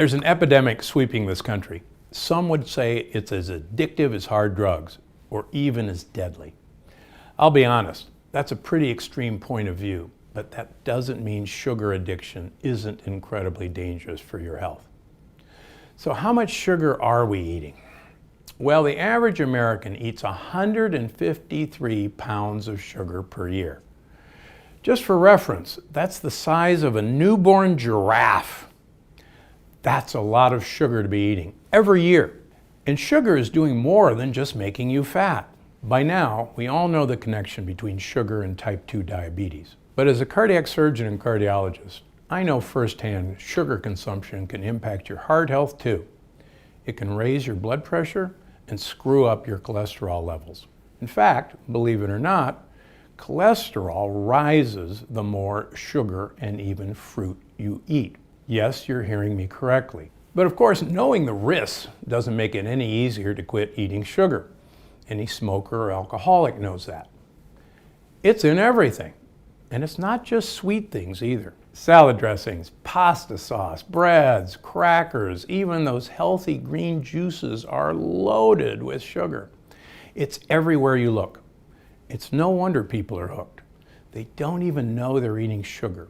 There's an epidemic sweeping this country. Some would say it's as addictive as hard drugs, or even as deadly. I'll be honest, that's a pretty extreme point of view, but that doesn't mean sugar addiction isn't incredibly dangerous for your health. So how much sugar are we eating? Well, the average American eats 153 pounds of sugar per year. Just for reference, that's the size of a newborn giraffe. That's a lot of sugar to be eating every year. And sugar is doing more than just making you fat. By now, we all know the connection between sugar and type 2 diabetes. But as a cardiac surgeon and cardiologist, I know firsthand sugar consumption can impact your heart health too. It can raise your blood pressure and screw up your cholesterol levels. In fact, believe it or not, cholesterol rises the more sugar and even fruit you eat. Yes, you're hearing me correctly. But of course, knowing the risks doesn't make it any easier to quit eating sugar. Any smoker or alcoholic knows that. It's in everything. And it's not just sweet things either. Salad dressings, pasta sauce, breads, crackers, even those healthy green juices are loaded with sugar. It's everywhere you look. It's no wonder people are hooked. They don't even know they're eating sugar.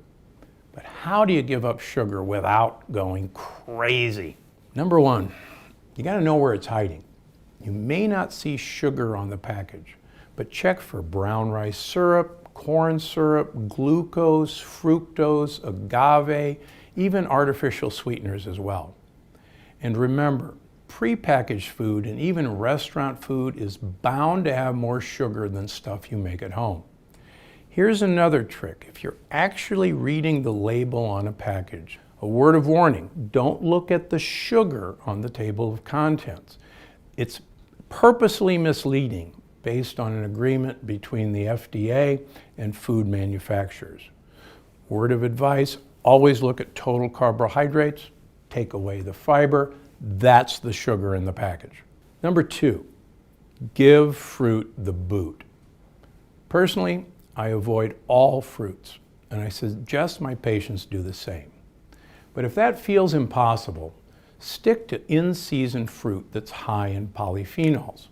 But how do you give up sugar without going crazy? Number one, you gotta know where it's hiding. You may not see sugar on the package, but check for brown rice syrup, corn syrup, glucose, fructose, agave, even artificial sweeteners as well. And remember, prepackaged food and even restaurant food is bound to have more sugar than stuff you make at home. Here's another trick. If you're actually reading the label on a package, a word of warning, don't look at the sugar on the table of contents. It's purposely misleading based on an agreement between the FDA and food manufacturers. Word of advice, always look at total carbohydrates, take away the fiber, that's the sugar in the package. Number two, give fruit the boot. Personally, I avoid all fruits, and I suggest my patients do the same. But if that feels impossible, stick to in-season fruit that's high in polyphenols.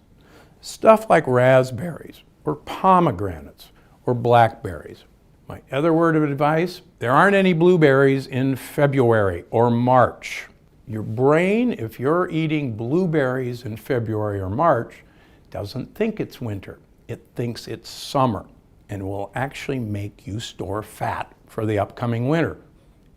Stuff like raspberries, or pomegranates, or blackberries. My other word of advice, there aren't any blueberries in February or March. Your brain, if you're eating blueberries in February or March, doesn't think it's winter. It thinks it's summer, and will actually make you store fat for the upcoming winter,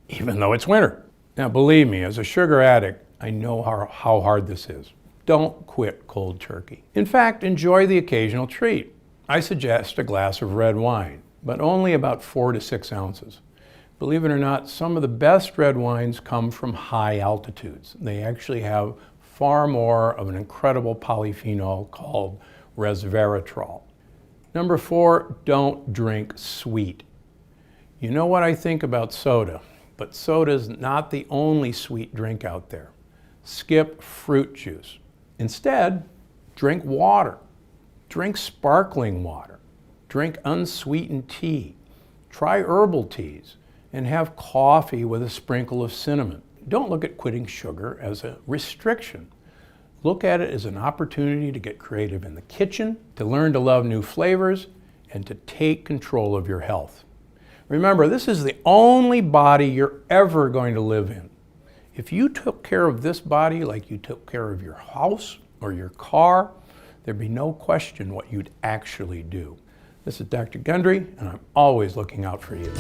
even though it's winter. Now believe me, as a sugar addict, I know how hard this is. Don't quit cold turkey. In fact, enjoy the occasional treat. I suggest a glass of red wine, but only about 4 to 6 ounces. Believe it or not, some of the best red wines come from high altitudes. They actually have far more of an incredible polyphenol called resveratrol. Number 4, don't drink sweet. You know what I think about soda, but soda is not the only sweet drink out there. Skip fruit juice. Instead, drink water. Drink sparkling water. Drink unsweetened tea. Try herbal teas and have coffee with a sprinkle of cinnamon. Don't look at quitting sugar as a restriction. Look at it as an opportunity to get creative in the kitchen, to learn to love new flavors, and to take control of your health. Remember, this is the only body you're ever going to live in. If you took care of this body like you took care of your house or your car, there'd be no question what you'd actually do. This is Dr. Gundry, and I'm always looking out for you.